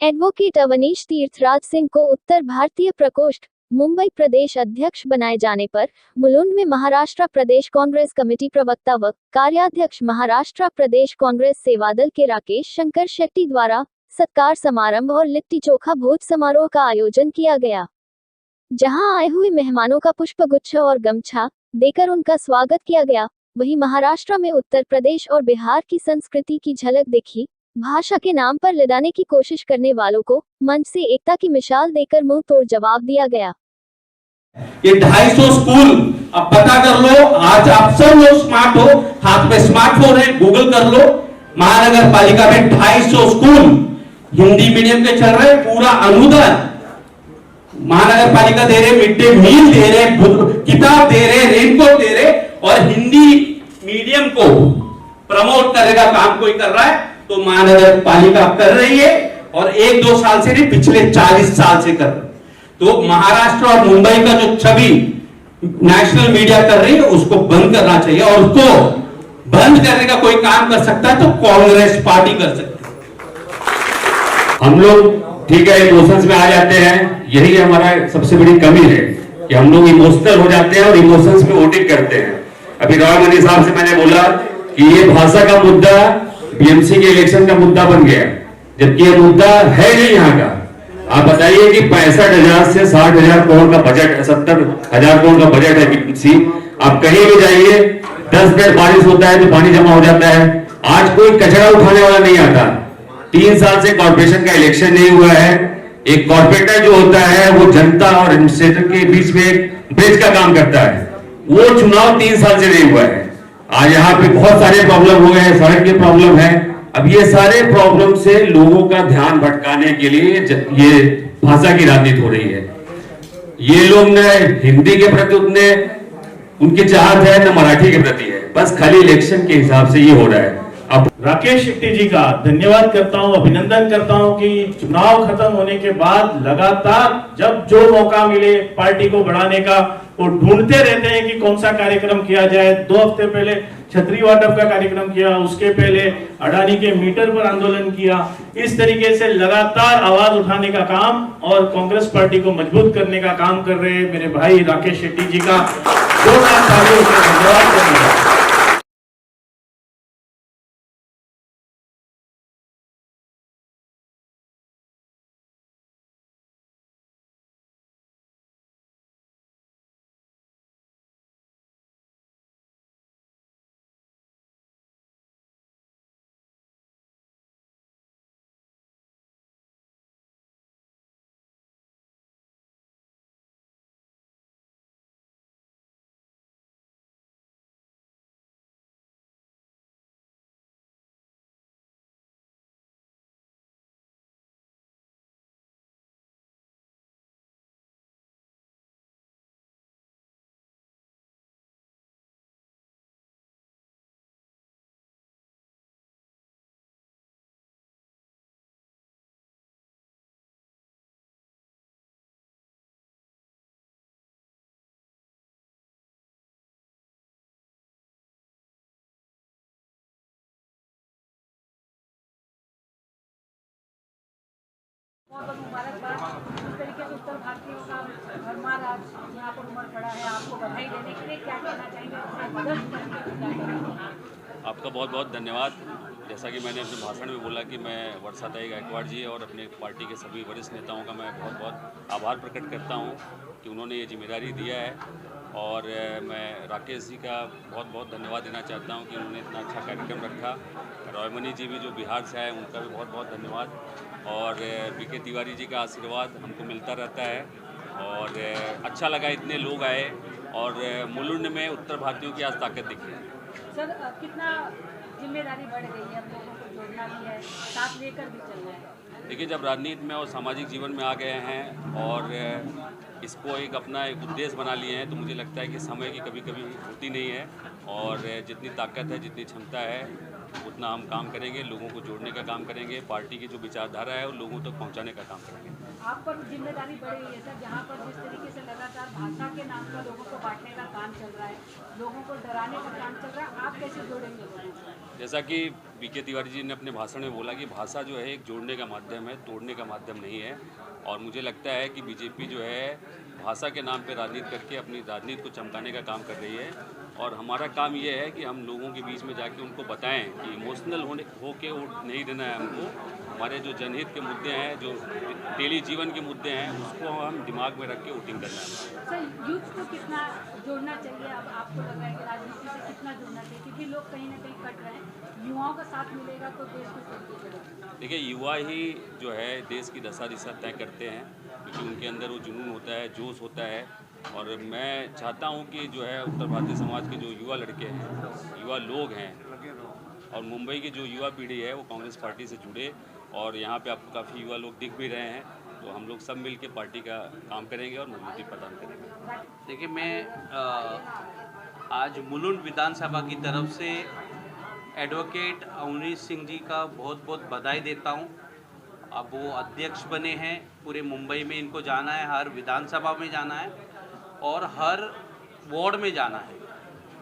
Advocate Awanish तीर्थराज सिंह को उत्तर भारतीय प्रकोष्ठ मुंबई प्रदेश अध्यक्ष बनाए जाने पर मुलुंड में महाराष्ट्र प्रदेश कांग्रेस कमेटी प्रवक्ता व कार्याध्यक्ष महाराष्ट्र प्रदेश कांग्रेस सेवादल के राकेश शंकर शेट्टी द्वारा सत्कार समारंभ और लिट्टी चोखा भोज समारोह का आयोजन किया गया, जहां आए हुए मेहमानों का पुष्प गुच्छ और गमछा देकर उनका स्वागत किया गया। वहीं महाराष्ट्र में उत्तर प्रदेश और बिहार की संस्कृति की झलक दिखी। भाषा के नाम पर लड़ाने की कोशिश करने वालों को मंच से एकता की मिसाल देकर मुंह तोड़ जवाब दिया गया। ये 250 स्कूल अब पता कर लो, आज आप सब लोग स्मार्ट हो, हाथ में स्मार्टफोन है, गूगल कर लो। महानगर पालिका में 250 स्कूल हिंदी मीडियम के चल रहे, पूरा अनुदान महानगर पालिका दे रहे, मिड डे मील दे रहे, किताब दे रहे, रेनकोट दे रहे, और हिंदी मीडियम को प्रमोट करने का काम कोई कर रहा है तो महानगर पालिका कर रही है, और 1-2 साल से नहीं, पिछले 40 साल से कर रही है। तो महाराष्ट्र और मुंबई का जो छवि नेशनल मीडिया कर रही है उसको बंद करना चाहिए, और उसको बंद करने का कोई काम कर सकता है तो कांग्रेस पार्टी कर सकती है। हम लोग ठीक है इमोशंस में आ जाते हैं, यही हमारा सबसे बड़ी कमी है कि हम लोग इमोशनल हो जाते हैं और इमोशंस में वोटिंग करते हैं। अभी रॉय मनी साहब से मैंने बोला कि ये भाषा का मुद्दा बीएमसी के इलेक्शन का मुद्दा बन गया, जबकि ये मुद्दा है नहीं यहाँ का। आप बताइए कि 65,000 से 60,000 करोड़ का बजट, 70,000 करोड़ का बजट है बीएमसी। आप कहीं भी जाइए, 10 मिनट बारिश होता है तो पानी जमा हो जाता है। आज कोई कचरा उठाने वाला नहीं आता। 3 साल से कॉर्पोरेशन का इलेक्शन नहीं हुआ है। एक कॉर्पोरेटर जो होता है वो जनता और एडमिनिस्ट्रेटर के बीच में एक ब्रिज का काम करता है, वो चुनाव 3 साल से नहीं हुआ है। आज यहाँ पे बहुत सारे प्रॉब्लम हुए हैं, सड़क की प्रॉब्लम है। अब ये सारे प्रॉब्लम से लोगों का ध्यान भटकाने के लिए ये भाषा की राजनीति हो रही है। ये लोग न हिंदी के प्रति उतने उनकी चाहत है न मराठी के प्रति है, बस खाली इलेक्शन के हिसाब से ये हो रहा है। अब राकेश शेट्टी जी का धन्यवाद करता हूं, अभिनंदन करता हूं कि चुनाव खत्म होने के बाद लगातार जब जो मौका मिले पार्टी को बढ़ाने का वो ढूंढते रहते हैं कि कौन सा कार्यक्रम किया जाए। 2 हफ्ते पहले छतरी वाटप का कार्यक्रम किया, उसके पहले अडानी के मीटर पर आंदोलन किया। इस तरीके से लगातार आवाज उठाने का काम और कांग्रेस पार्टी को मजबूत करने का काम कर रहे हैं मेरे भाई राकेश शेट्टी जी का धन्यवाद करूंगा। बहुत बहुत मुबारकबाद। इस तरीके से उत्तर भारतीयों का भरमार आज यहाँ पर उमड़ पड़ा है, आपको बधाई देने के लिए क्या कहना चाहेंगे? आपका बहुत बहुत धन्यवाद। जैसा कि मैंने अपने भाषण में बोला कि मैं वर्षाताई गायकवाड़ जी और अपने पार्टी के सभी वरिष्ठ नेताओं का मैं बहुत बहुत आभार प्रकट करता हूँ कि उन्होंने ये जिम्मेदारी दिया है, और मैं राकेश जी का बहुत बहुत धन्यवाद देना चाहता हूँ कि उन्होंने इतना अच्छा कार्यक्रम रखा। रॉयमनी जी भी जो बिहार से आए उनका भी बहुत बहुत धन्यवाद, और बीके तिवारी जी का आशीर्वाद हमको मिलता रहता है, और अच्छा लगा इतने लोग आए, और मुलुंड में उत्तर भारतीयों की आज ताकत दिखी। सर कितना जिम्मेदारी बढ़ गई है, हम लोगों को जोड़ना भी है, साथ लेकर भी चलना है। देखिए, जब राजनीति में और सामाजिक जीवन में आ गए हैं और इसको एक अपना एक उद्देश्य बना लिए हैं, तो मुझे लगता है कि समय की कभी कभी होती नहीं है, और जितनी ताकत है, जितनी क्षमता है, उतना हम काम करेंगे, लोगों को जोड़ने का काम करेंगे, पार्टी की जो विचारधारा है वो लोगों तक पहुंचाने का काम करेंगे। आप पर जिम्मेदारी बढ़ी हुई है सर, जहाँ पर जिस तरीके से लगातार भाषा के नाम पर लोगों को बांटने का काम चल रहा है, लोगों को डराने का काम चल रहा है, आप कैसे जोड़ेंगे लोगों को? जैसा कि बीके तिवारी जी ने अपने भाषण में बोला कि भाषा जो है एक जोड़ने का माध्यम है, तोड़ने का माध्यम नहीं है। और मुझे लगता है कि बीजेपी जो है भाषा के नाम पे राजनीति करके अपनी राजनीति को चमकाने का काम कर रही है। और हमारा काम ये है कि हम लोगों के बीच में जाके उनको बताएं कि इमोशनल होके वोट नहीं देना है हमको। हमारे जो जनहित के मुद्दे हैं, जो डेली जीवन के मुद्दे हैं, उसको हम दिमाग में रख के वोटिंग करना है। सर यूथ को कितना जोड़ना चाहिए, अब आपको लग रहा है कि राजनीति से कितना जोड़ना चाहिए, क्योंकि लोग कहीं ना कहीं कट रहे हैं, युवाओं का साथ मिलेगा तो देश को तरक्की करेगा। देखिए, युवा ही जो है देश की दशा दिशा तय करते हैं, क्योंकि उनके अंदर वो जुनून होता है, जोश होता है। और मैं चाहता हूं कि जो है उत्तर भारतीय समाज के जो युवा लड़के हैं, युवा लोग हैं, और मुंबई की जो युवा पीढ़ी है वो कांग्रेस पार्टी से जुड़े। और यहाँ पे आपको काफ़ी युवा लोग दिख भी रहे हैं, तो हम लोग सब मिल के पार्टी का काम करेंगे और मजबूती प्रदान करेंगे। देखिए, मैं आज मुलुंड विधानसभा की तरफ से एडवोकेट अवनीश सिंह जी का बहुत बहुत बधाई देता हूं। अब वो अध्यक्ष बने हैं, पूरे मुंबई में इनको जाना है, हर विधानसभा में जाना है और हर वार्ड में जाना है।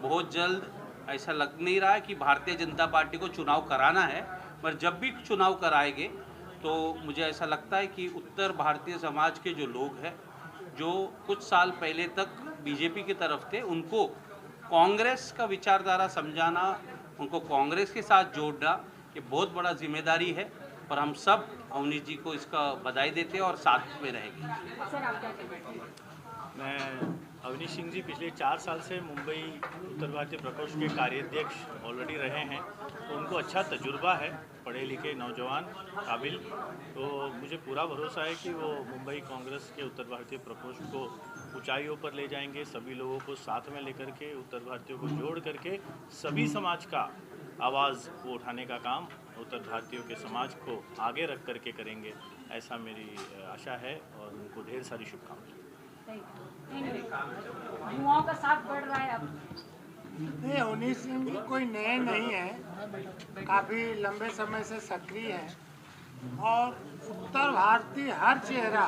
बहुत जल्द ऐसा लग नहीं रहा है कि भारतीय जनता पार्टी को चुनाव कराना है, पर जब भी चुनाव कराएंगे तो मुझे ऐसा लगता है कि उत्तर भारतीय समाज के जो लोग हैं, जो कुछ साल पहले तक बीजेपी की तरफ थे, उनको कांग्रेस का विचारधारा समझाना, उनको कांग्रेस के साथ जोड़ना, ये बहुत बड़ा जिम्मेदारी है। पर हम सब अवनीश जी को इसका बधाई देते हैं और साथ में रहेंगे। सर आप क्या कहते हैं? मैं अवनीश सिंह जी पिछले 4 साल से मुंबई उत्तर भारतीय प्रकोष्ठ के कार्याध्यक्ष ऑलरेडी रहे हैं, तो उनको अच्छा तजुर्बा है, पढ़े लिखे नौजवान काबिल। तो मुझे पूरा भरोसा है कि वो मुंबई कांग्रेस के उत्तर भारतीय प्रकोष्ठ को ऊंचाइयों पर ले जाएंगे, सभी लोगों को साथ में लेकर के, उत्तर भारतीयों को जोड़ करके सभी समाज का आवाज़ वो उठाने का काम उत्तर भारतीयों के समाज को आगे रख करके करेंगे, ऐसा मेरी आशा है और उनको ढेर सारी शुभकामनाएं। युवाओं का साथ बढ़ रहा है अब। नहीं, अवनीश सिंह जी कोई नए नहीं है, काफ़ी लंबे समय से सक्रिय हैं और उत्तर भारतीय हर चेहरा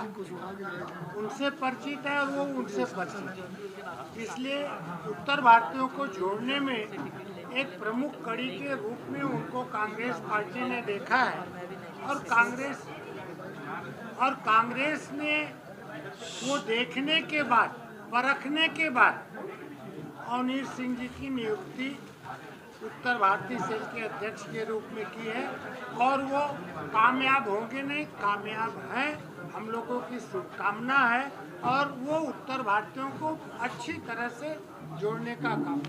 उनसे परिचित है और वो उनसे परिचित है। इसलिए उत्तर भारतीयों को जोड़ने में एक प्रमुख कड़ी के रूप में उनको कांग्रेस पार्टी ने देखा है और कांग्रेस ने वो देखने के बाद, परखने के बाद अवनीश सिंह जी की नियुक्ति उत्तर भारतीय सेल के अध्यक्ष के रूप में की है और वो कामयाब होंगे, नहीं कामयाब हैं, हम लोगों की शुभकामना है और वो उत्तर भारतीयों को अच्छी तरह से जोड़ने का काम